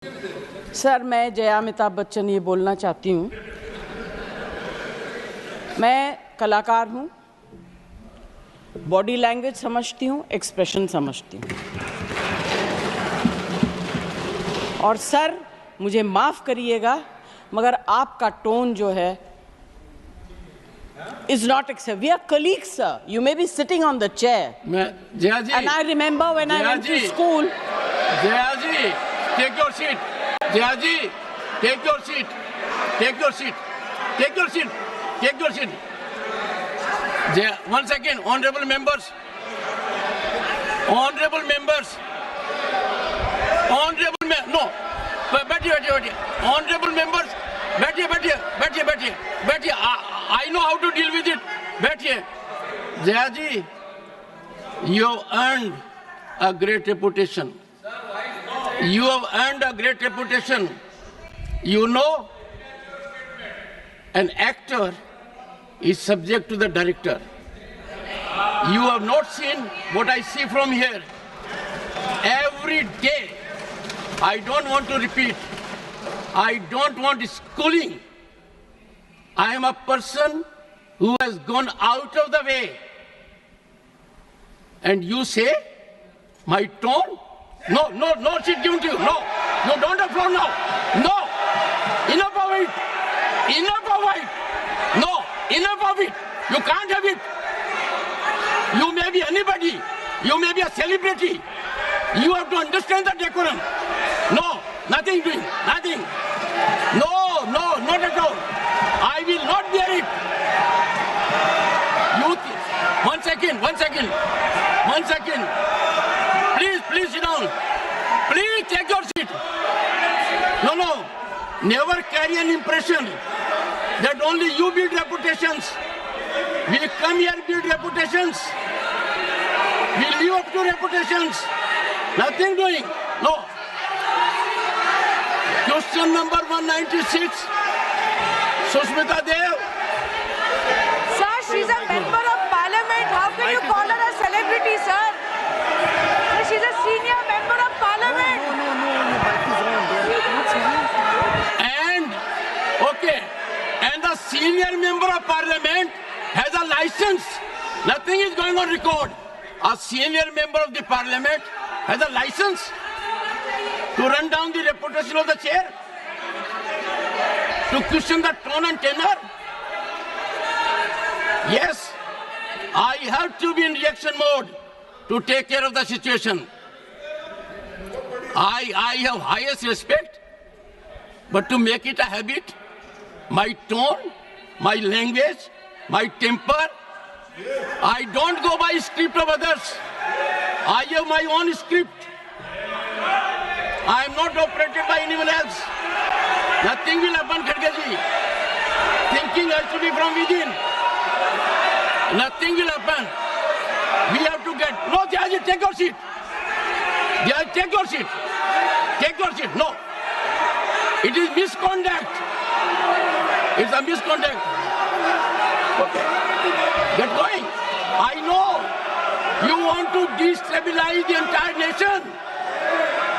Sir, मैं जया अमिताभ बच्चन ये बोलना चाहती हूँ। मैं कलाकार हूँ, बॉडी लैंग्वेज समझती हूँ, एक्सप्रेशन समझती हूँ। और सर, मुझे माफ़ करिएगा, मगर आपका टोन जो है is not acceptable. We are colleagues, sir. You may be sitting on the chair. Jaya ji. And I remember when I went to school. Jaya ji, take your seat. Jaya ji, take your seat. Take your seat. Take your seat. Take your seat. Jaya, 1 second, honorable members. Honorable members. Honorable members. No. बैठिए. Honorable members. बैठिए. I know how to deal with it. बैठिए. Jaya ji, you have earned a great reputation. You have earned a great reputation. You know, an actor is subject to the director. You have not seen what I see from here. Every day, I don't want to repeat. I don't want schooling. I am a person who has gone out of the way. And you say, my tone? No, she's given to you. No, you don't have floor now. No, enough of it. No, enough of it. You can't have it. You may be anybody. You may be a celebrity. You have to understand the decorum. No, nothing doing, nothing. No, not at all. I will not bear it. One second. Please sit down. Please take your seat. No. Never carry an impression that only you build reputations. We come here build reputations. We live up to reputations. Nothing doing. No. Question number 196. Sushmita Dev. Sir, she's a member of parliament. How can you call her a celebrity, sir? Sir, she's a senior member of parliament. And the senior member of parliament has a license. Nothing is going on record. A senior member of the parliament has a license to run down the reputation of the chair, to question the tone and tenor. Yes, I have to be in reaction mode to take care of the situation. I have highest respect, but to make it a habit, my tone, my language, my temper, I don't go by script of others. I have my own script. I am not operated by anyone else. Nothing will happen, Khadge ji. Thinking has to be from within. Nothing will happen. We have to get... No, Jaya ji, take your seat. Jaya, take your seat. Take your seat. No. It is misconduct. It's a misconduct. Okay. Get going. I know you want to destabilize the entire nation.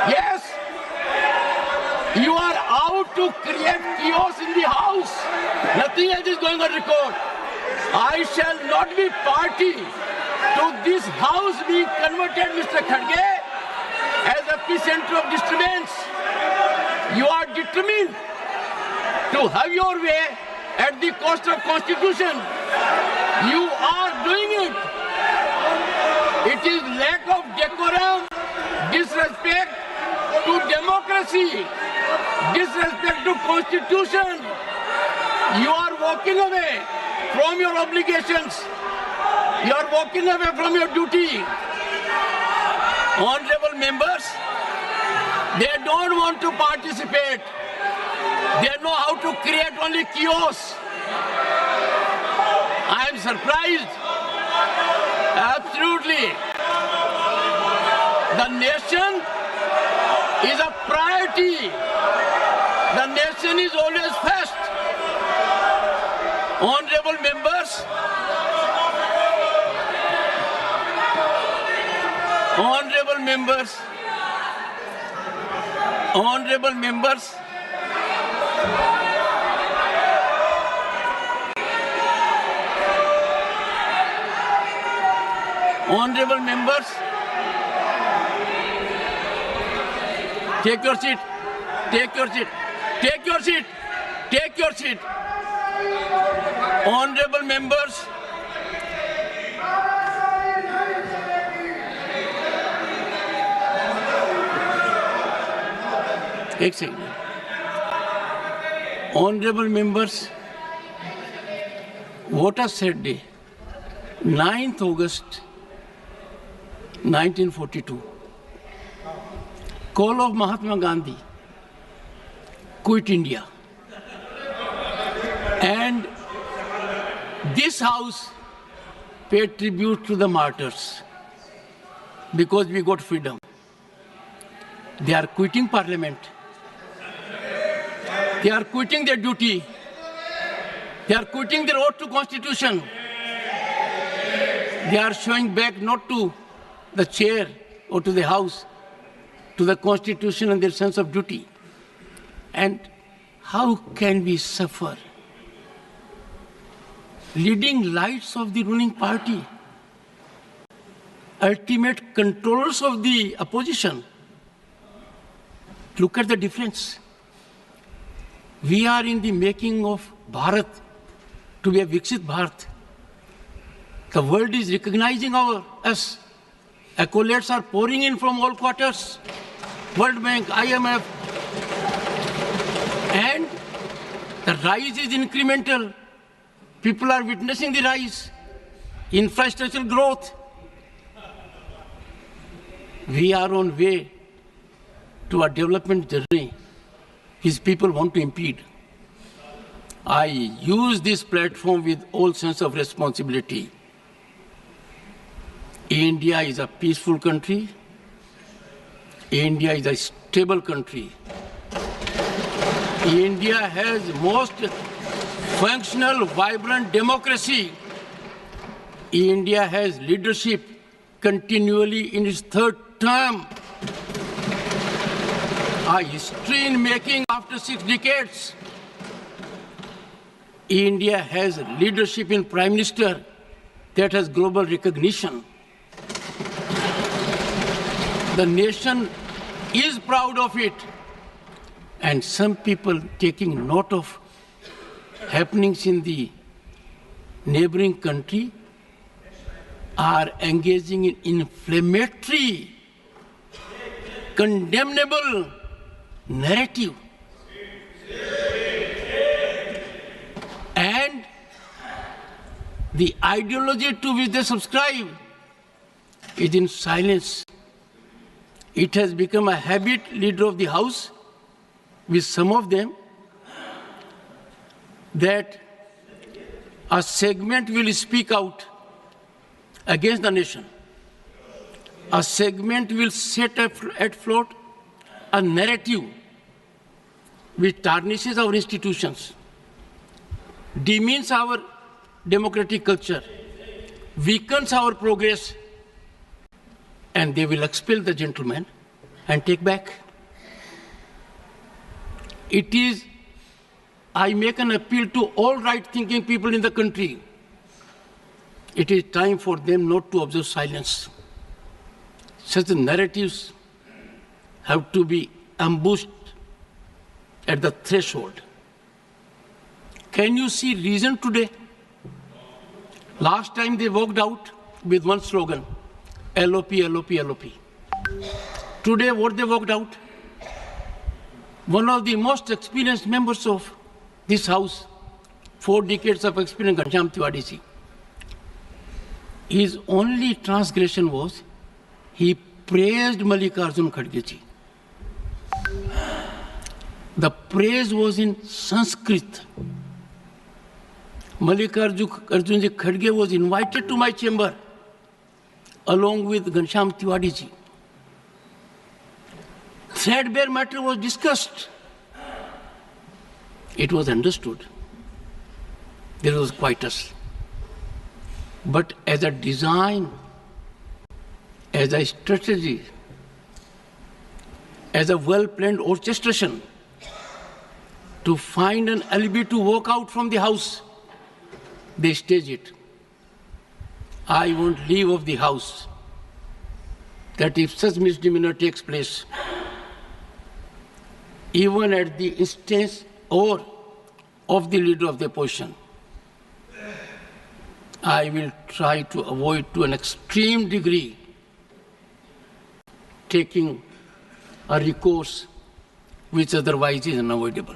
Yes. You are out to create chaos in the house. Nothing else is going on record. I shall not be party to this house being converted, Mr. Khadge, as a epicenter of disturbance. You are determined to have your way at the cost of Constitution. You are doing it. It is lack of decorum, disrespect to democracy, disrespect to Constitution. You are walking away from your obligations. You are walking away from your duty. Honorable members, they don't want to participate. They know how to create only chaos. I am surprised. Absolutely. The nation is a priority. The nation is always first. Honorable members, Honorable members, honorable members, take your seat, take your seat, take your seat, take your seat. Honorable members, एक second. Honorable members, what a sad day. 9th August 1942. Call of Mahatma Gandhi. Quit India. And this house paid tribute to the martyrs because we got freedom. They are quitting parliament. They are quitting their duty. They are quitting their oath to constitution. They are showing back not to the chair or to the house, to the constitution and their sense of duty. And how can we suffer? Leading lights of the ruling party, ultimate controllers of the opposition. Look at the difference. We are in the making of Bharat to be a Viksit Bharat. The world is recognizing us. Accolades are pouring in from all quarters. World Bank, IMF. And the rise is incremental. People are witnessing the rise. Infrastructural growth. We are on way to a development journey which people want to impede. I use this platform with all sense of responsibility. India is a peaceful country. India is a stable country. India has most functional, vibrant democracy. India has leadership continually in its third term. A history in making after 6 decades. India has leadership in Prime Minister that has global recognition. The nation is proud of it. And some people taking note of happenings in the neighboring country are engaging in inflammatory, condemnable narrative. And the ideology to which they subscribe is in silence. It has become a habit, leader of the house, with some of them, that a segment will speak out against the nation. A segment will set at float a narrative which tarnishes our institutions, demeans our democratic culture, weakens our progress, and they will expel the gentleman and take back. It is, I make an appeal to all right-thinking people in the country. It is time for them not to observe silence. Such narratives have to be ambushed at the threshold. Can you see reason today? Last time they walked out with one slogan, LOP, LOP, LOP. Today what they walked out? One of the most experienced members of this house, 4 decades of experience, Ghanshyam Tiwari ji. His only transgression was he praised Mallikarjun Kharge ji. The praise was in Sanskrit. Mallikarjun Kharge was invited to my chamber along with Ghanshyam Tiwari ji. Threadbare matter was discussed. It was understood. There was quietus. But as a design, as a strategy, as a well-planned orchestration to find an alibi to walk out from the house. They stage it. I won't leave of the house. That if such misdemeanor takes place, even at the instance or of the leader of the opposition, I will try to avoid to an extreme degree taking a recourse which otherwise is unavoidable.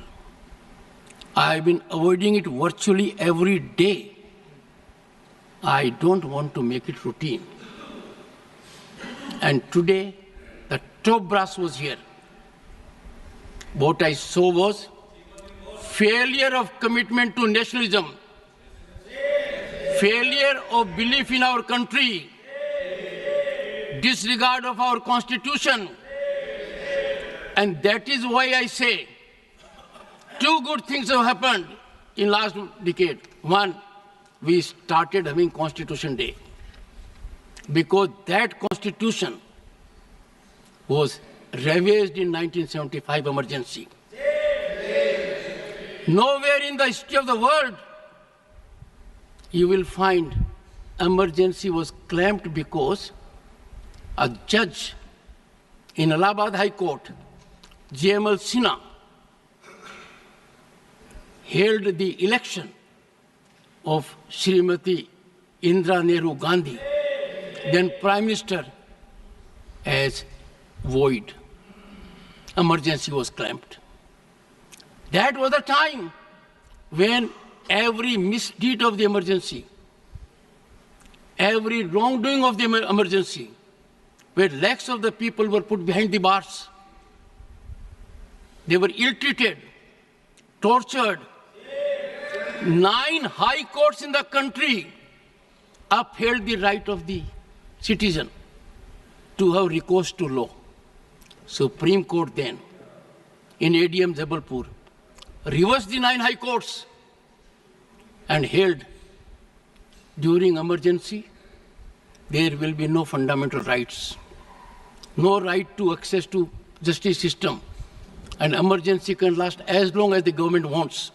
I have been avoiding it virtually every day. I don't want to make it routine. And today, the top brass was here. What I saw was failure of commitment to nationalism, failure of belief in our country, disregard of our constitution. And that is why I say two good things have happened in last decade. One, we started having Constitution Day because that constitution was ravaged in 1975 emergency. Nowhere in the history of the world you will find emergency was claimed because a judge in Allahabad High Court, J.M.L. Sinha, held the election of Srimati Indira Nehru Gandhi, then Prime Minister, as void. Emergency was claimed. That was the time when every misdeed of the emergency, every wrongdoing of the emergency, where lakhs of the people were put behind the bars. They were ill-treated, tortured. 9 high courts in the country upheld the right of the citizen to have recourse to law. Supreme Court then, in ADM Jabalpur, reversed the 9 high courts and held during emergency there will be no fundamental rights, no right to access to justice system, and emergency can last as long as the government wants.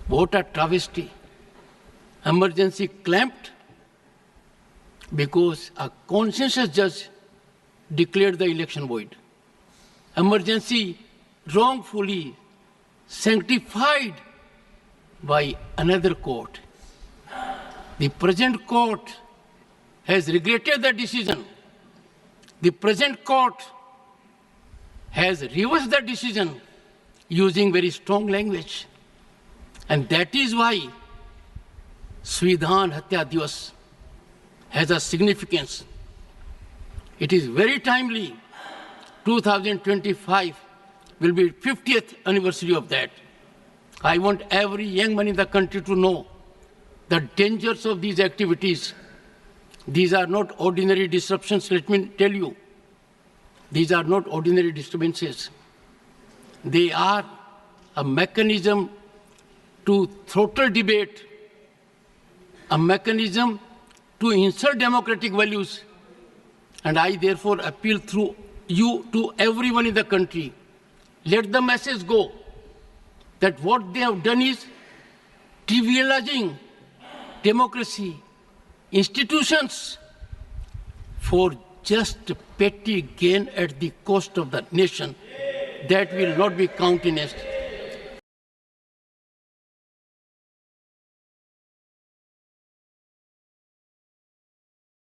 What a travesty. Emergency clamped because a conscientious judge declared the election void. Emergency wrongfully sanctified by another court. The present court has regretted the decision. The present court has reversed the decision using very strong language. And that is why Svidhan Hatya Divas has a significance. It is very timely. 2025 will be 50th anniversary of that. I want every young man in the country to know the dangers of these activities. These are not ordinary disruptions, let me tell you. These are not ordinary disturbances. They are a mechanism to throttle debate, a mechanism to insult democratic values. And I therefore appeal through you to everyone in the country. Let the message go that what they have done is trivializing democracy, institutions, for just petty gain at the cost of the nation. That will not be countenanced.